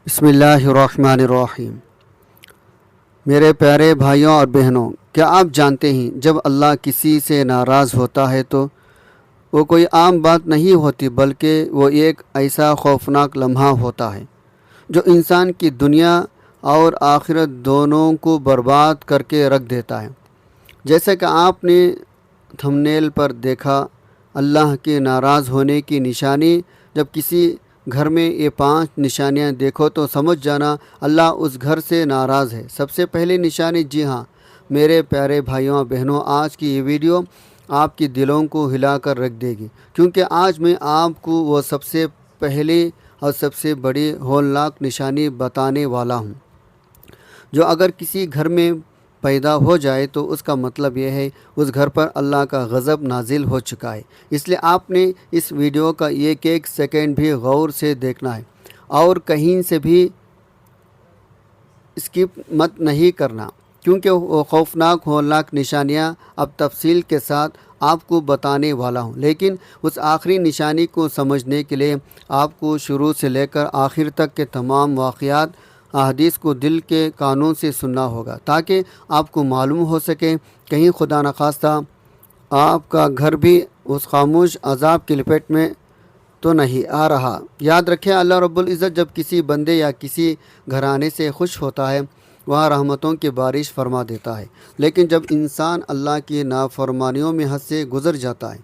بسم اللہ الرحمن الرحیم۔ میرے پیارے بھائیوں اور بہنوں، کیا آپ جانتے ہیں جب اللہ کسی سے ناراض ہوتا ہے تو وہ کوئی عام بات نہیں ہوتی، بلکہ وہ ایک ایسا خوفناک لمحہ ہوتا ہے جو انسان کی دنیا اور آخرت دونوں کو برباد کر کے رکھ دیتا ہے۔ جیسا کہ آپ نے تھمنیل پر دیکھا، اللہ کے ناراض ہونے کی نشانی، جب کسی گھر میں یہ 5 نشانیاں دیکھو تو سمجھ جانا اللہ اس گھر سے ناراض ہے۔ سب سے پہلی نشانی، جی ہاں میرے پیارے بھائیوں اور بہنوں، آج کی یہ ویڈیو آپ کی دلوں کو ہلا کر رکھ دے گی، کیونکہ آج میں آپ کو وہ سب سے پہلی اور سب سے بڑی ہولناک نشانی بتانے والا ہوں، جو اگر کسی گھر میں پیدا ہو جائے تو اس کا مطلب یہ ہے اس گھر پر اللہ کا غضب نازل ہو چکا ہے۔ اس لیے آپ نے اس ویڈیو کا ایک ایک سیکنڈ بھی غور سے دیکھنا ہے اور کہیں سے بھی اسکپ مت نہیں کرنا، کیونکہ وہ خوفناک ہولناک نشانیاں اب تفصیل کے ساتھ آپ کو بتانے والا ہوں، لیکن اس آخری نشانی کو سمجھنے کے لیے آپ کو شروع سے لے کر آخر تک کے تمام واقعات احادیث کو دل کے کانوں سے سننا ہوگا، تاکہ آپ کو معلوم ہو سکے کہیں خدا نخواستہ آپ کا گھر بھی اس خاموش عذاب کی لپیٹ میں تو نہیں آ رہا۔ یاد رکھیں، اللہ رب العزت جب کسی بندے یا کسی گھرانے سے خوش ہوتا ہے وہاں رحمتوں کی بارش فرما دیتا ہے، لیکن جب انسان اللہ کی نافرمانیوں میں حد سے گزر جاتا ہے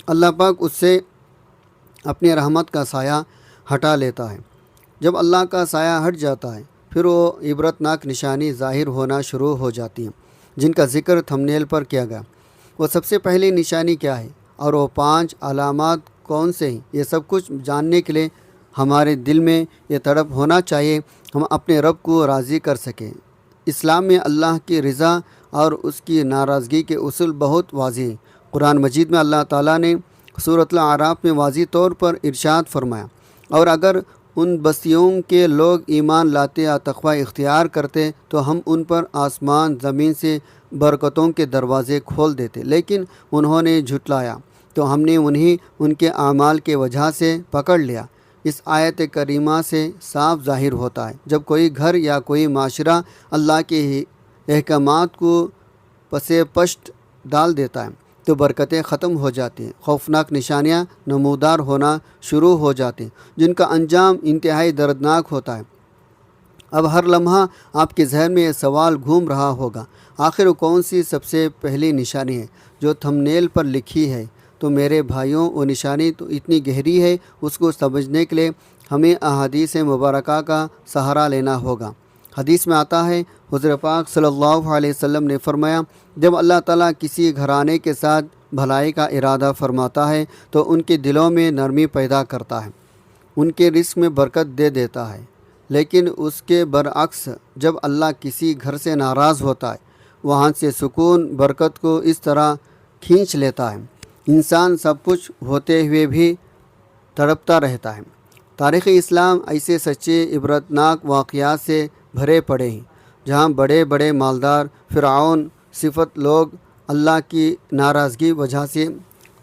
اللہ پاک اس سے اپنی رحمت کا سایہ ہٹا لیتا ہے۔ جب اللہ کا سایہ ہٹ جاتا ہے پھر وہ عبرتناک نشانی ظاہر ہونا شروع ہو جاتی ہیں، جن کا ذکر تھمنیل پر کیا گیا۔ وہ سب سے پہلی نشانی کیا ہے اور وہ 5 علامات کون سے ہیں، یہ سب کچھ جاننے کے لیے ہمارے دل میں یہ تڑپ ہونا چاہیے، ہم اپنے رب کو راضی کر سکیں۔ اسلام میں اللہ کی رضا اور اس کی ناراضگی کے اصول بہت واضح ہیں۔ قرآن مجید میں اللہ تعالیٰ نے سورۃ الاعراف میں واضح طور پر ارشاد فرمایا، اور اگر ان بستیوں کے لوگ ایمان لاتے یا تقوی اختیار کرتے تو ہم ان پر آسمان زمین سے برکتوں کے دروازے کھول دیتے، لیکن انہوں نے جھٹلایا تو ہم نے انہیں ان کے اعمال کے وجہ سے پکڑ لیا۔ اس آیت کریمہ سے صاف ظاہر ہوتا ہے جب کوئی گھر یا کوئی معاشرہ اللہ کے احکامات کو پس پشت ڈال دیتا ہے تو برکتیں ختم ہو جاتی ہیں، خوفناک نشانیاں نمودار ہونا شروع ہو جاتی ہیں، جن کا انجام انتہائی دردناک ہوتا ہے۔ اب ہر لمحہ آپ کے ذہن میں یہ سوال گھوم رہا ہوگا، آخر کون سی سب سے پہلی نشانی ہے جو تھمنیل پر لکھی ہے؟ تو میرے بھائیوں، وہ نشانی تو اتنی گہری ہے، اس کو سمجھنے کے لیے ہمیں احادیث مبارکہ کا سہارا لینا ہوگا۔ حدیث میں آتا ہے، حضور پاک صلی اللہ علیہ وسلم نے فرمایا، جب اللہ تعالیٰ کسی گھرانے کے ساتھ بھلائی کا ارادہ فرماتا ہے تو ان کے دلوں میں نرمی پیدا کرتا ہے، ان کے رزق میں برکت دے دیتا ہے، لیکن اس کے برعکس جب اللہ کسی گھر سے ناراض ہوتا ہے وہاں سے سکون برکت کو اس طرح کھینچ لیتا ہے انسان سب کچھ ہوتے ہوئے بھی تڑپتا رہتا ہے۔ تاریخ اسلام ایسے سچے عبرتناک واقعات سے بھرے پڑے ہیں جہاں بڑے بڑے مالدار فرعون صفت لوگ اللہ کی ناراضگی وجہ سے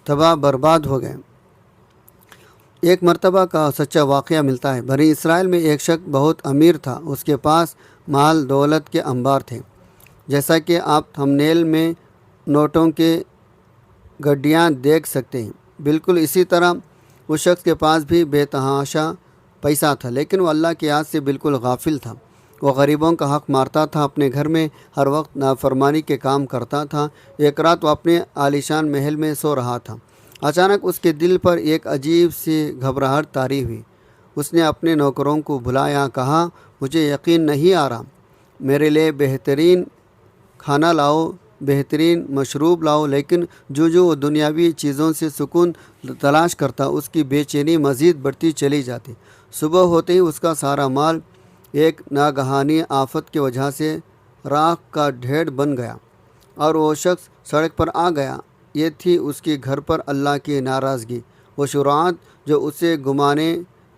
تباہ برباد ہو گئے۔ ایک مرتبہ کا سچا واقعہ ملتا ہے، بنی اسرائیل میں ایک شخص بہت امیر تھا، اس کے پاس مال دولت کے انبار تھے، جیسا کہ آپ تھمنیل میں نوٹوں کے گڈیاں دیکھ سکتے ہیں۔ بالکل اسی طرح اس شخص کے پاس بھی بے تحاشا پیسہ تھا، لیکن وہ اللہ کی یاد سے بالکل غافل تھا۔ وہ غریبوں کا حق مارتا تھا، اپنے گھر میں ہر وقت نافرمانی کے کام کرتا تھا۔ ایک رات وہ اپنے عالیشان محل میں سو رہا تھا، اچانک اس کے دل پر ایک عجیب سی گھبراہٹ طاری ہوئی۔ اس نے اپنے نوکروں کو بلایا، کہا، مجھے یقین نہیں آ رہا، میرے لیے بہترین کھانا لاؤ، بہترین مشروب لاؤ، لیکن جو وہ دنیاوی چیزوں سے سکون تلاش کرتا اس کی بے چینی مزید بڑھتی چلی جاتی۔ صبح ہوتے ہی اس کا سارا مال ایک ناگہانی آفت کی وجہ سے راکھ کا ڈھیر بن گیا اور وہ شخص سڑک پر آ گیا۔ یہ تھی اس کے گھر پر اللہ کی ناراضگی، وہ شروعات جو اسے گمانے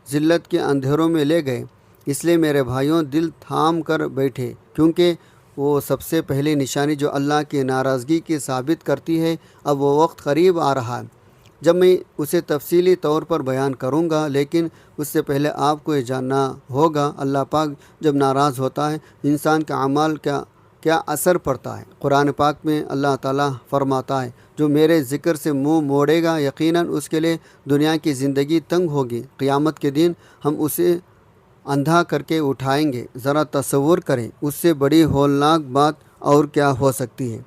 ذلت کے اندھیروں میں لے گئے۔ اس لیے میرے بھائیوں، دل تھام کر بیٹھے، کیونکہ وہ سب سے پہلی نشانی جو اللہ کی ناراضگی کی ثابت کرتی ہے، اب وہ وقت قریب آ رہا ہے۔ جب میں اسے تفصیلی طور پر بیان کروں گا، لیکن اس سے پہلے آپ کو یہ جاننا ہوگا اللہ پاک جب ناراض ہوتا ہے انسان کے اعمال کیا اثر پڑتا ہے۔ قرآن پاک میں اللہ تعالیٰ فرماتا ہے جو میرے ذکر سے منہ موڑے گا یقیناً اس کے لیے دنیا کی زندگی تنگ ہوگی، قیامت کے دن ہم اسے اندھا کر کے اٹھائیں گے۔ ذرا تصور کریں اس سے بڑی ہولناک بات اور کیا ہو سکتی ہے۔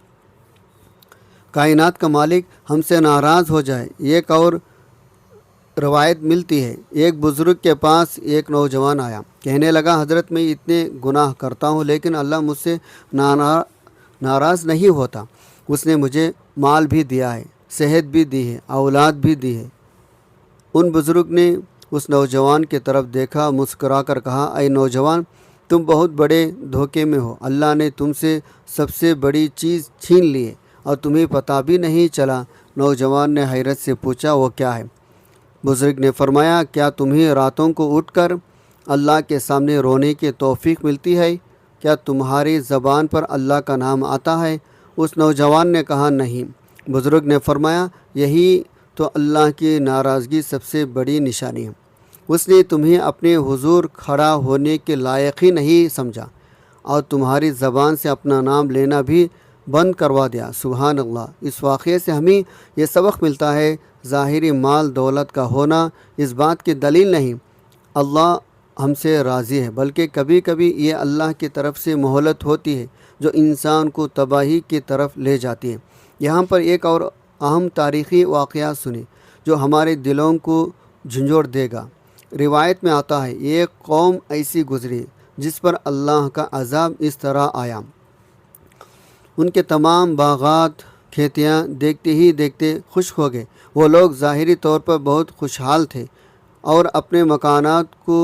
کائنات کا مالک ہم سے ناراض ہو جائے۔ ایک اور روایت ملتی ہے ایک بزرگ کے پاس ایک نوجوان آیا، کہنے لگا حضرت میں اتنے گناہ کرتا ہوں لیکن اللہ مجھ سے ناراض نہیں ہوتا۔ اس نے مجھے مال بھی دیا ہے، صحت بھی دی ہے، اولاد بھی دی ہے۔ ان بزرگ نے اس نوجوان کی طرف دیکھا، مسکرا کر کہا اے نوجوان تم بہت بڑے دھوکے میں ہو، اللہ نے تم سے سب سے بڑی چیز چھین لی ہے اور تمہیں پتہ بھی نہیں چلا۔ نوجوان نے حیرت سے پوچھا وہ کیا ہے؟ بزرگ نے فرمایا کیا تمہیں راتوں کو اٹھ کر اللہ کے سامنے رونے کی توفیق ملتی ہے؟ کیا تمہاری زبان پر اللہ کا نام آتا ہے؟ اس نوجوان نے کہا نہیں۔ بزرگ نے فرمایا یہی تو اللہ کی ناراضگی سب سے بڑی نشانی ہے، اس نے تمہیں اپنے حضور کھڑا ہونے کے لائق ہی نہیں سمجھا اور تمہاری زبان سے اپنا نام لینا بھی بند کروا دیا۔ سبحان اللہ۔ اس واقعے سے ہمیں یہ سبق ملتا ہے ظاہری مال دولت کا ہونا اس بات کی دلیل نہیں اللہ ہم سے راضی ہے، بلکہ کبھی کبھی یہ اللہ کی طرف سے مہلت ہوتی ہے جو انسان کو تباہی کی طرف لے جاتی ہے۔ یہاں پر ایک اور اہم تاریخی واقعہ سنیں جو ہمارے دلوں کو جھنجھوڑ دے گا۔ روایت میں آتا ہے ایک قوم ایسی گزری جس پر اللہ کا عذاب اس طرح آیا، ان کے تمام باغات کھیتیاں دیکھتے ہی دیکھتے خشک ہو گئے۔ وہ لوگ ظاہری طور پر بہت خوشحال تھے اور اپنے مکانات کو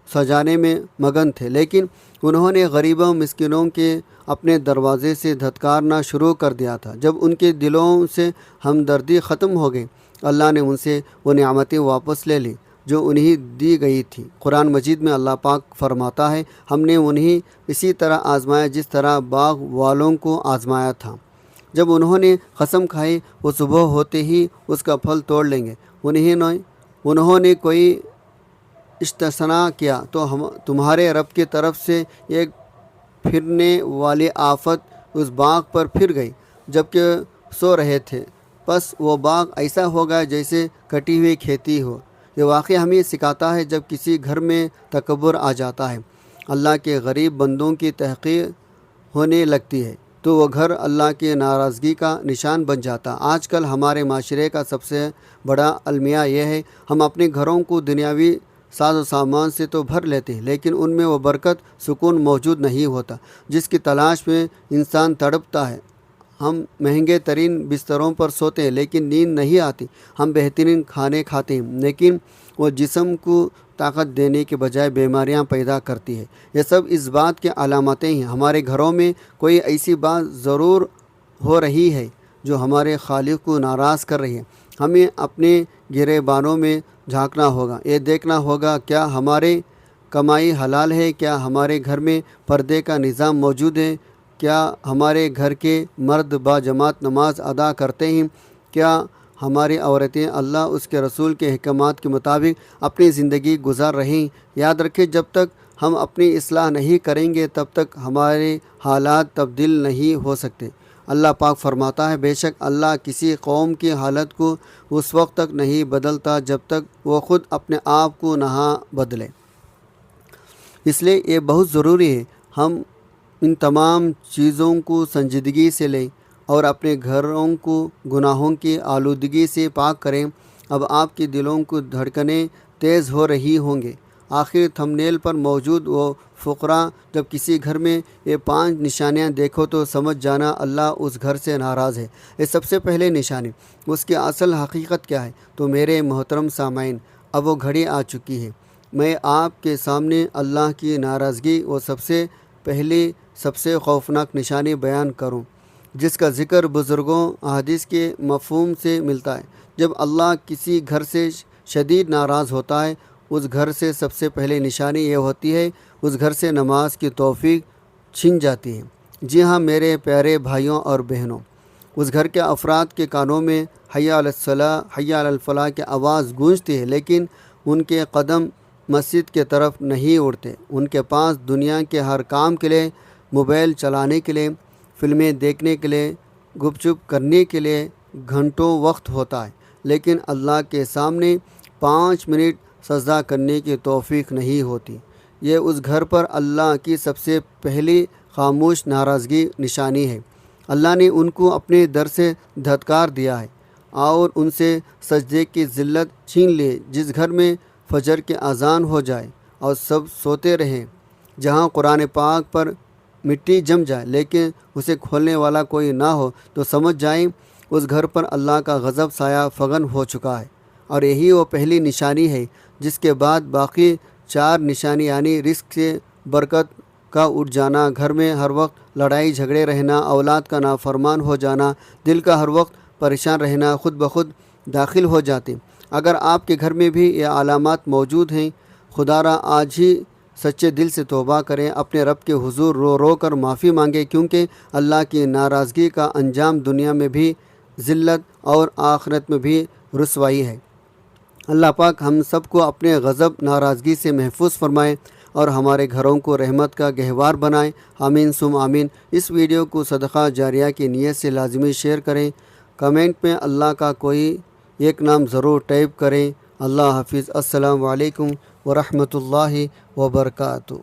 سجانے میں مگن تھے، لیکن انہوں نے غریبوں مسکینوں کے اپنے دروازے سے دھتکارنا شروع کر دیا تھا۔ جب ان کے دلوں سے ہمدردی ختم ہو گئی اللہ نے ان سے وہ نعمتیں واپس لے لی جو انہیں دی گئی تھی۔ قرآن مجید میں اللہ پاک فرماتا ہے ہم نے انہیں اسی طرح آزمایا جس طرح باغ والوں کو آزمایا تھا۔ جب انہوں نے قسم کھائی وہ صبح ہوتے ہی اس کا پھل توڑ لیں گے، انہوں نے کوئی استثناء کیا تو تمہارے رب کی طرف سے ایک پھرنے والی آفت اس باغ پر پھر گئی جبکہ سو رہے تھے، پس وہ باغ ایسا ہوگا جیسے کٹی ہوئی کھیتی ہو۔ یہ واقعہ ہمیں سکھاتا ہے جب کسی گھر میں تکبر آ جاتا ہے، اللہ کے غریب بندوں کی تحقیر ہونے لگتی ہے تو وہ گھر اللہ کی ناراضگی کا نشان بن جاتا۔ آج کل ہمارے معاشرے کا سب سے بڑا المیہ یہ ہے ہم اپنے گھروں کو دنیاوی ساز و سامان سے تو بھر لیتے ہیں لیکن ان میں وہ برکت سکون موجود نہیں ہوتا جس کی تلاش میں انسان تڑپتا ہے۔ ہم مہنگے ترین بستروں پر سوتے ہیں لیکن نیند نہیں آتی، ہم بہترین کھانے کھاتے ہیں لیکن وہ جسم کو طاقت دینے کے بجائے بیماریاں پیدا کرتی ہے۔ یہ سب اس بات کی علامتیں ہیں ہمارے گھروں میں کوئی ایسی بات ضرور ہو رہی ہے جو ہمارے خالق کو ناراض کر رہی ہے۔ ہمیں اپنے گریبانوں میں جھانکنا ہوگا، یہ دیکھنا ہوگا کیا ہمارے کمائی حلال ہے، کیا ہمارے گھر میں پردے کا نظام موجود ہے، کیا ہمارے گھر کے مرد با جماعت نماز ادا کرتے ہیں، کیا ہماری عورتیں اللہ اس کے رسول کے احکامات کے مطابق اپنی زندگی گزار رہی ہیں۔ یاد رکھیں جب تک ہم اپنی اصلاح نہیں کریں گے تب تک ہمارے حالات تبدیل نہیں ہو سکتے۔ اللہ پاک فرماتا ہے بے شک اللہ کسی قوم کی حالت کو اس وقت تک نہیں بدلتا جب تک وہ خود اپنے آپ کو نہ بدلے۔ اس لیے یہ بہت ضروری ہے ہم ان تمام چیزوں کو سنجیدگی سے لیں اور اپنے گھروں کو گناہوں کی آلودگی سے پاک کریں۔ اب آپ کے دلوں کو دھڑکنیں تیز ہو رہی ہوں گے۔ آخر تھمبنیل پر موجود وہ فقرہ جب کسی گھر میں یہ 5 نشانیاں دیکھو تو سمجھ جانا اللہ اس گھر سے ناراض ہے۔ یہ سب سے پہلے نشانی اس کی اصل حقیقت کیا ہے؟ تو میرے محترم سامعین اب وہ گھڑی آ چکی ہے میں آپ کے سامنے اللہ کی ناراضگی وہ سب سے پہلی سب سے خوفناک نشانی بیان کروں جس کا ذکر بزرگوں احادیث کے مفہوم سے ملتا ہے۔ جب اللہ کسی گھر سے شدید ناراض ہوتا ہے اس گھر سے سب سے پہلے نشانی یہ ہوتی ہے اس گھر سے نماز کی توفیق چھن جاتی ہے۔ جی ہاں میرے پیارے بھائیوں اور بہنوں، اس گھر کے افراد کے کانوں میں حی علی الصلاح حی علی الفلاح کی آواز گونجتی ہے، لیکن ان کے قدم مسجد کے طرف نہیں اڑتے۔ ان کے پاس دنیا کے ہر کام کے لیے، موبائل چلانے کے لیے، فلمیں دیکھنے کے لیے، گپ چپ کرنے کے لیے گھنٹوں وقت ہوتا ہے، لیکن اللہ کے سامنے 5 منٹ سجدہ کرنے کی توفیق نہیں ہوتی۔ یہ اس گھر پر اللہ کی سب سے پہلی خاموش ناراضگی نشانی ہے۔ اللہ نے ان کو اپنے در سے دھتکار دیا ہے اور ان سے سجدے کی ذلت چھین لی۔ جس گھر میں فجر کی اذان ہو جائے اور سب سوتے رہیں، جہاں قرآن پاک پر مٹی جم جائے لیکن اسے کھولنے والا کوئی نہ ہو، تو سمجھ جائیں اس گھر پر اللہ کا غضب سایہ فغن ہو چکا ہے۔ اور یہی وہ پہلی نشانی ہے جس کے بعد باقی 4 نشانی یعنی رزق سے برکت کا اٹھ جانا، گھر میں ہر وقت لڑائی جھگڑے رہنا، اولاد کا نافرمان ہو جانا، دل کا ہر وقت پریشان رہنا خود بخود داخل ہو جاتے۔ اگر آپ کے گھر میں بھی یہ علامات موجود ہیں، خدا را آج ہی سچے دل سے توبہ کریں، اپنے رب کے حضور رو رو کر معافی مانگیں، کیونکہ اللہ کی ناراضگی کا انجام دنیا میں بھی ذلت اور آخرت میں بھی رسوائی ہے۔ اللہ پاک ہم سب کو اپنے غضب ناراضگی سے محفوظ فرمائے اور ہمارے گھروں کو رحمت کا گہوار بنائے، آمین ثم آمین۔ اس ویڈیو کو صدقہ جاریہ کی نیت سے لازمی شیئر کریں، کمنٹ میں اللہ کا کوئی ایک نام ضرور ٹائپ کریں۔ اللہ حافظ۔ السلام علیکم ورحمۃ اللہ وبرکاتہ۔